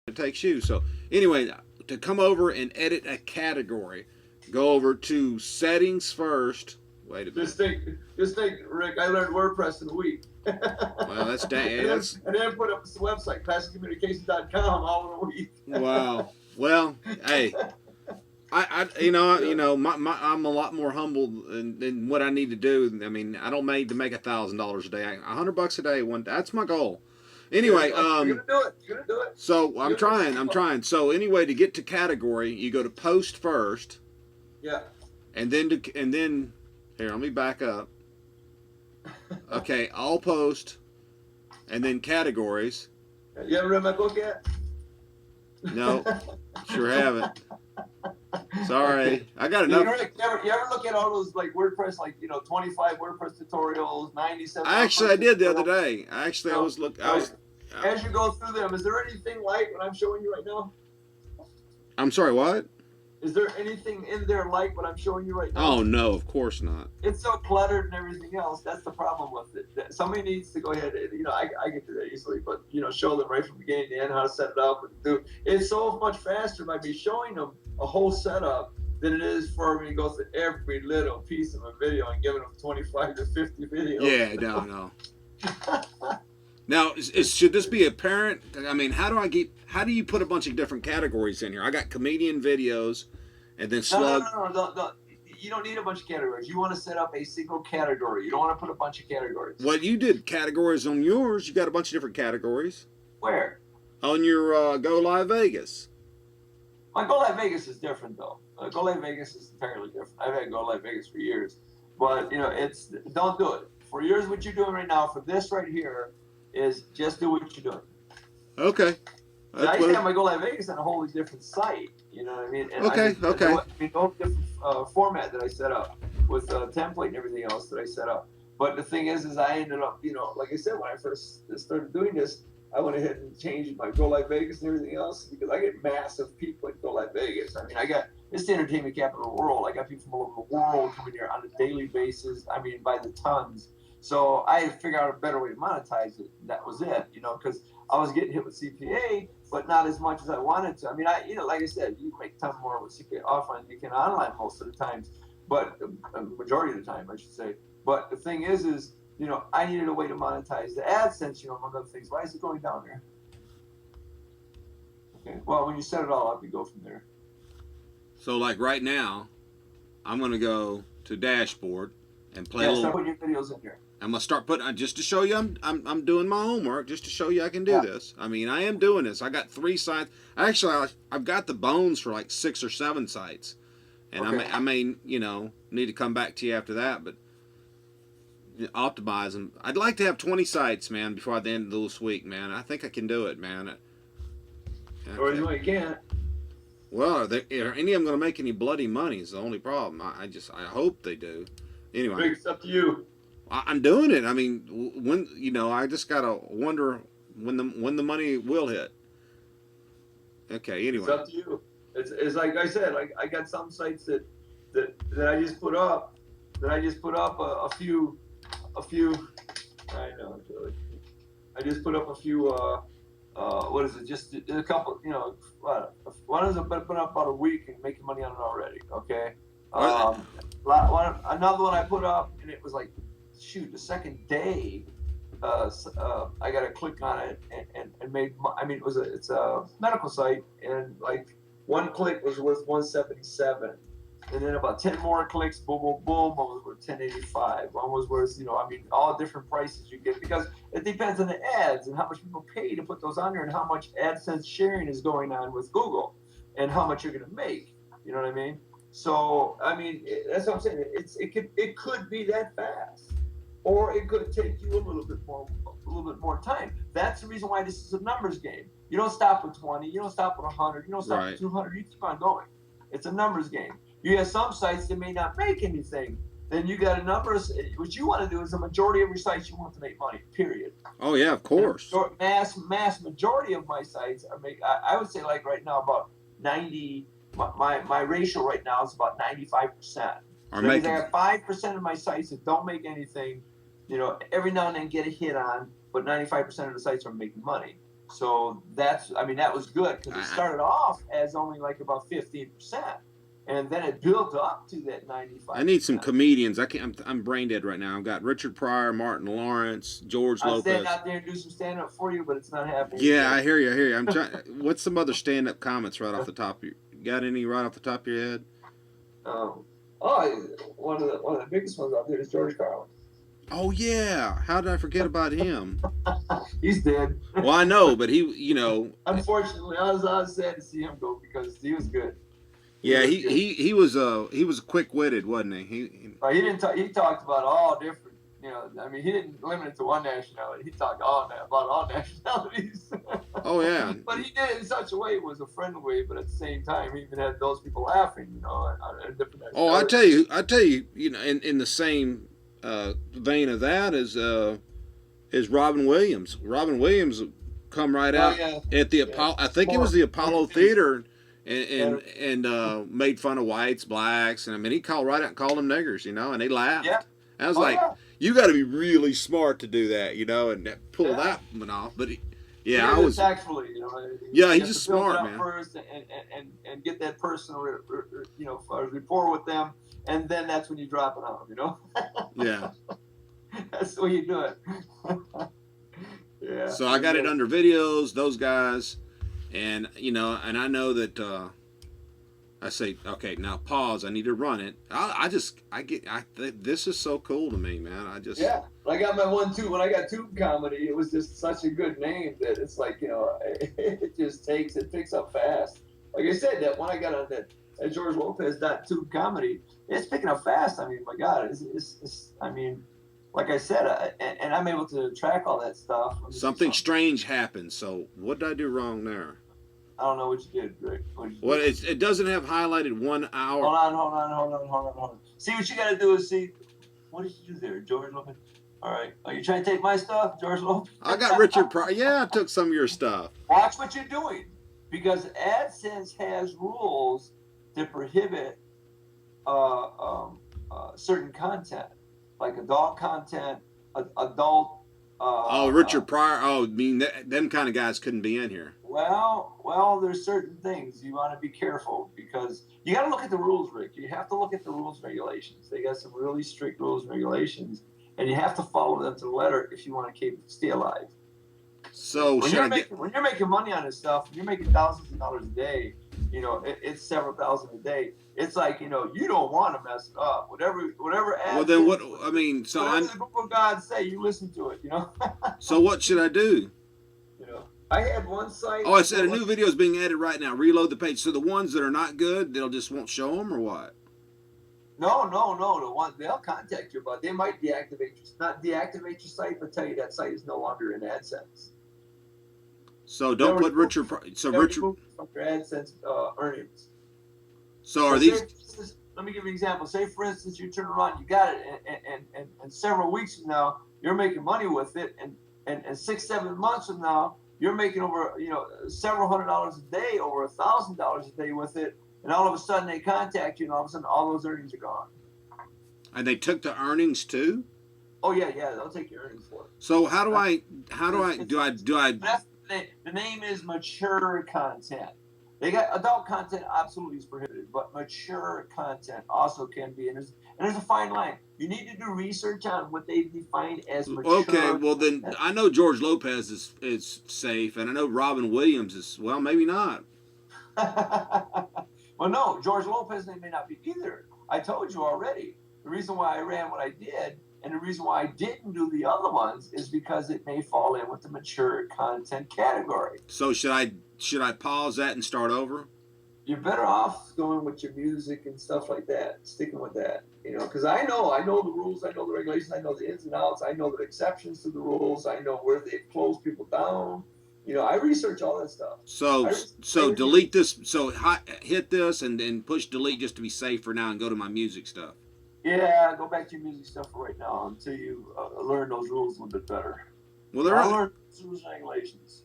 it takes you. So anyway, to come over and edit a category, go over to settings first. Wait a minute. Just think, Rick. I learned WordPress in a week, and Well, that's then that's put up the website classicommunications.com all in a week. wow. Well, hey, Yeah. I'm a lot more humble than what I need to do. I mean, I don't need to make $1,000 a day. $100 a day. That's my goal. There you Anyway, go. You're gonna do it. You're gonna do it. so I'm You're gonna trying. save I'm up. trying. So anyway, to get to category, you go to post first, Yeah. and then here. Let me back up. Okay, all post, and then categories. You ever read my book yet? No, sure haven't. Sorry, I got You enough. ever, you ever look at all those like WordPress, like 25 WordPress tutorials, 97 I WordPress did the other tutorials? day. I So, was look. I right. was. As you go through them, is there anything like what I'm showing you right now? I'm sorry. What? Is there anything in there like what I'm showing you right Oh now? no, of course not. It's so cluttered and everything else. That's the problem with it. Somebody needs to go ahead and, I get to that easily, but, show them right from beginning to end how to set it up and do. It's so much faster by me showing them a whole setup than it is for me to go through every little piece of a video and giving them 25 to 50 videos. Yeah, no. Now, should this be apparent? I mean, how do you put a bunch of different categories in here? I got comedian videos, and then No, no, slug. no, no, no, no. You don't need a bunch of categories. You want to set up a single category. You don't want to put a bunch of categories. Well, you did categories on yours. You got a bunch of different categories Where? on your Go Live Vegas. My Go Live Vegas is different though. Go Live Vegas is entirely different. I've had Go Live Vegas for years, but it's don't do it. For yours, what you're doing right now, for this right here, is just do what you're doing. Okay. So I used to have my Go Live Vegas on a wholly different site. You know what I mean? And Okay. Okay. a whole different format that I set up with template and everything else that I set up. But the thing is I ended up, like I said, when I first started doing this, I went ahead and changed my Go Live Vegas and everything else because I get massive people at Go Live Vegas. I mean, it's the entertainment capital of the world. I got people from all over the world coming here on a daily basis. I mean, by the tons. So I figured out a better way to monetize it. That was it, because I was getting hit with CPA, but not as much as I wanted to. I mean, like I said, you make a ton more with CPA offline than you can online most of the times, but majority of the time, I should say. But the thing is, I needed a way to monetize the AdSense, among other things. Why is it going down there? Okay. Well, when you set it all up, you go from there. So, like right now, I'm gonna go to dashboard and play a little. Start putting your videos in there. I'm gonna start putting just to show you I'm doing my homework just to show you I can do this. I mean I am doing this. I got 3 sites. Actually, I've got the bones for like 6 or 7 sites, and Okay. I may need to come back to you after that, but optimize them. I'd like to have 20 sites, man, before the end of this week, man. I think I can do it, man. Or Okay. you can't. Well, are any of them going to make any bloody money? Is the only problem. I hope they do. Anyway. It's up to you. I'm doing it. I mean, when I just gotta wonder when the money will hit. Okay. It's Anyway. up to you. It's like I said. Like I got some sites that I just put up. That I just put up a few. I know. I just put up a few. What is it? Just a couple. One has been up about a week and making money on it already. Okay. Another one I put up and it was like, shoot, the second day, I got to click on it and made. I mean, it's a medical site, and like one click was worth 177, and then about 10 more clicks, boom, boom, boom, one was worth 1085. One was worth, all different prices you get because it depends on the ads and how much people pay to put those on there, and how much AdSense sharing is going on with Google, and how much you're going to make. You know what I mean? So I mean, that's what I'm saying. It could be that fast, or it could take you a little bit more time. That's the reason why this is a numbers game. You don't stop with 20. You don't stop with 100. You don't stop with 200. You keep on going. It's a numbers game. You have some sites that may not make anything. Then you got a numbers. What you want to do is the majority of your sites you want to make money. Period. Oh yeah, of course. Mass majority of my sites are make. I would say like right now about 90. My ratio right now is about 95%. So I have 5% of my sites that don't make anything. Every now and then get a hit on, but 95% of the sites are making money. So that's, I mean, that was good because it I, started off as only like about 15%, and then it built up to that I need some 95%. comedians. I can't. I'm brain dead right now. I've got Richard Pryor, Martin Lawrence, George I stand Lopez. out there and do some stand up for you, but it's not happening Yeah, today. I hear you. I hear you. I'm trying. What's some other stand up comments right off the top? Of your, got any right off the top of your head? Um, oh, one of the biggest ones out there is George Carlin. Oh yeah. How did I forget about him? He's dead. Well, I know, but he, you know, Unfortunately, I was sad to see him go because he was good. He yeah, was good. he was quick witted, wasn't he? He didn't. He talked about all different. You know, I mean, he didn't limit it to one nationality. He talked about all nationalities. Oh yeah. But he did it in such a way it was a friendly way, but at the same time, he even had those people laughing. You know, at different Oh, nationalities. I tell you, you know, in the same vein of that is Robin Williams. Robin Williams come right Oh out yeah, at the yeah. Apollo. I think it was More, the more Apollo unique. Theater, Yeah, made fun of whites, blacks, and I mean he called right out and called them niggers, you know, and they yeah. laughed. I was Oh like, yeah, you got to be really smart to do that, you know, and pull yeah. that one off. But He yeah, I did it was. tactfully, you know. Yeah, You he's have to just build it smart, up man. first and get that personal, you know, rapport with them, and then that's when you drop it on them. You know, Yeah. that's the way you do it. Yeah, So I got it under videos, those guys, and you know, and I know that I say, okay, now pause. I need to run it. This is so cool to me, man. yeah. When I got my 1-2, when I got Tube Comedy, it was just such a good name that it's like, you know, it just it picks up fast. Like I said, that when I got on that George Lopez Tube Comedy, it's picking up fast. I mean, my God, I mean, like I said, and I'm able to track all that stuff. Let me see something something. strange happened. So what did I do wrong there? I don't know what you did, Rick. What did you Well, do? it doesn't have highlighted 1 hour. Hold on. See, what you got to do is see, what did you do there, George Lopez? All right. Are you trying to take my stuff, George Lopez? I got Richard Pryor. Yeah, I took some of your stuff. Watch what you're doing, because AdSense has rules that prohibit certain content, like adult content, adult. Oh, Richard Pryor. Oh, I mean, them kind of guys couldn't be in here. Well, there's certain things you want to be careful, because you got to look at the rules, Rick. You have to look at the rules and regulations. They got some really strict rules and regulations, and you have to follow them to the letter if you want to stay alive. So When should I get? when you're making money on this stuff, you're making thousands of dollars a day. You know, it's several thousand a day. It's like, you know, you don't want to mess it up. Whatever ad. Well, then what? I mean, so whatever I. the Google gods say, you listen to it. You know. So what should I do? You know, I had one site. Oh, I said a new video is being added right now. Reload the page. So the ones that are not good, they'll just won't show them, or what? No. The one they'll contact you about. They might not deactivate your site, but tell you that site is no longer in AdSense. So don't put Richard. So Richard. From your AdSense earnings. So are these? Let me give you an example. Say, for instance, you turn around, you got it, and several weeks from now, you're making money with it, and 6-7 months from now, you're making over, you know, several $100s a day, over $1,000 a day with it, and all of a sudden they contact you, and all of a sudden all those earnings are gone. And they took the earnings too. Oh yeah, they'll take your earnings for it. So how do I? The name is mature content. They got adult content absolutely is prohibited, but mature content also can be. And there's a fine line. You need to do research on what they define as mature. Okay, well then I know George Lopez is safe, and I know Robin Williams is, well, maybe not. Well, no, George Lopez, they may not be either. I told you already. The reason why I ran what I did, and the reason why I didn't do the other ones, is because it may fall in with the mature content category. So should I pause that and start over? You're better off going with your music and stuff like that, sticking with that, you know, because I know the rules, I know the regulations, I know the ins and outs, I know the exceptions to the rules, I know where they close people down. You know, I research all that stuff. So delete this. So hit this and then push delete just to be safe for now, and go to my music stuff. Yeah, go back to your music stuff for right now until you learn those rules a little bit better. Well, there I are. learned rules and regulations.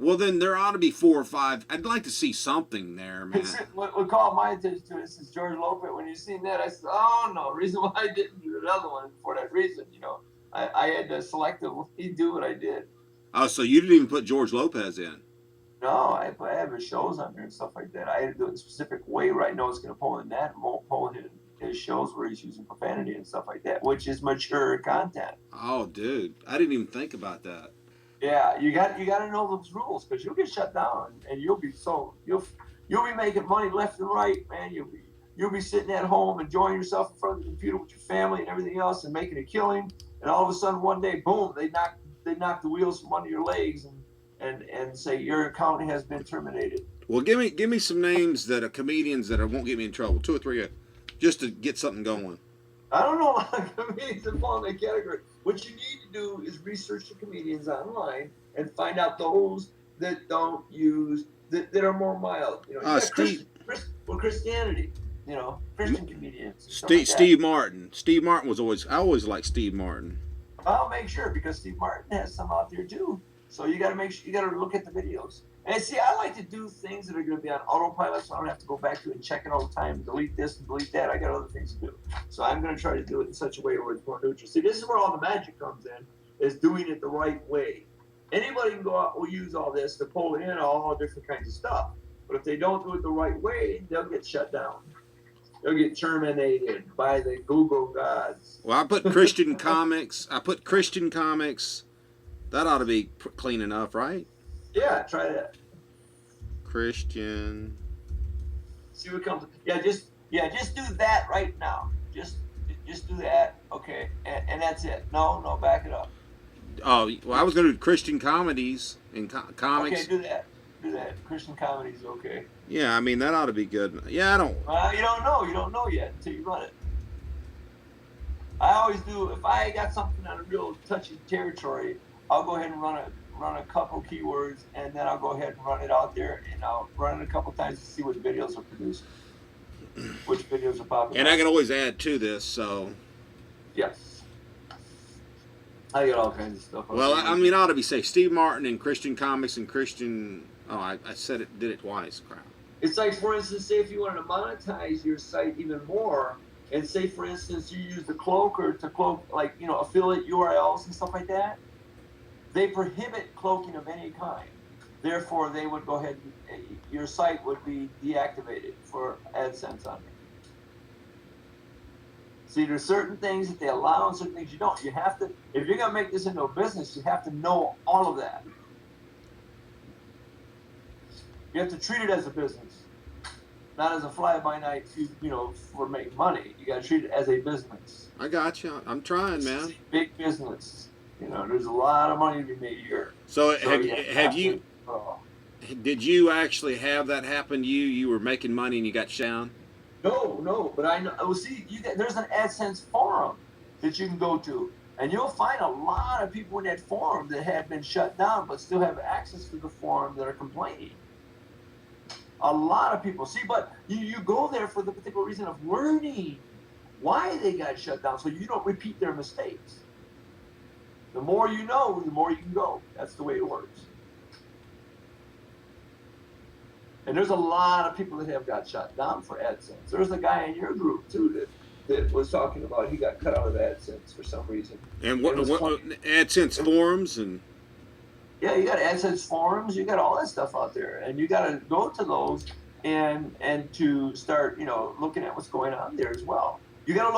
Well, then there ought to be 4 or 5. I'd like to see something there, man. What called my attention to this is George Lopez. When you seen that, I said, "Oh no!" The reason why I didn't do the other one for that reason, you know, I had to selectively do what I did. Oh, so you didn't even put George Lopez in? No, I have his shows on there and stuff like that. I had to do it a specific way where I know it's going to pull in that and won't pull in his shows where he's using profanity and stuff like that, which is mature content. Oh, dude, I didn't even think about that. Yeah, you got to know those rules because you'll get shut down and you'll be making money left and right, man. You'll be sitting at home enjoying yourself in front of the computer with your family and everything else and making a killing, and all of a sudden one day, boom, they knock the wheels from under your legs and say your account has been terminated. Well, give me some names that are comedians that won't get me in trouble. Two or three, just to get something going. I don't know a lot of comedians that fall in that category. What you need to do is research the comedians online and find out those that don't use that are more mild. You got Steve, Christianity. Christian comedians. Steve Martin. Steve Martin I always liked Steve Martin. I'll make sure because Steve Martin has some out there too. So you got to make sure you got to look at the videos. And see, I like to do things that are going to be on autopilot, so I don't have to go back to it and check it all the time, delete this and delete that. I got other things to do. So I'm going to try to do it in such a way where it's more neutral. See, this is where all the magic comes in, is doing it the right way. Anybody can go out will use all this to pull in all different kinds of stuff. But if they don't do it the right way, they'll get shut down. They'll get terminated by the Google gods. Well, I put Christian comics. That ought to be clean enough, right? Yeah, try that. Christian. See what comes. Just do that right now. Just do that. Okay, and that's it. No, back it up. Oh, well, I was going to do Christian comedies and comics. Okay, do that. Christian comedies, okay. Yeah, I mean that ought to be good. Yeah, I don't. You don't know. You don't know yet until you run it. I always do. If I got something on a real touchy territory, I'll go ahead and run a couple keywords, and then I'll go ahead and run it out there, and I'll run it a couple times to see what videos are produced, which videos are popular. And I can always add to this, so. Yes. I got all kinds of stuff. Well, I mean, I ought to be safe. Steve Martin and Christian comics and Christian. Oh, I said it, did it twice. Crap. It's like, for instance, say if you wanted to monetize your site even more, and say, for instance, you use the Cloaker to cloak, like, affiliate URLs and stuff like that. They prohibit cloaking of any kind. Therefore, they would go ahead and your site would be deactivated for AdSense on it. See, there's certain things that they allow and certain things you don't. You have to, if you're going to make this into a business, you have to know all of that. You have to treat it as a business, not as a fly-by-night, for making money. You got to treat it as a business. I got you. I'm trying, man. It's a big business. There's a lot of money to be made here. So did you actually have that happen to you? You were making money and you got shut down? No, but I know. Oh, see, there's an AdSense forum that you can go to, and you'll find a lot of people in that forum that have been shut down, but still have access to the forum that are complaining. A lot of people. See, but you go there for the particular reason of learning why they got shut down, so you don't repeat their mistakes. The more you know, the more you can go. That's the way it works. And there's a lot of people that have got shut down for AdSense. There's a guy in your group too that was talking about he got cut out of AdSense for some reason. And what AdSense forums and? Yeah, you got AdSense forums. You got all that stuff out there, and you got to go to those and to start looking at what's going on there as well. You got to look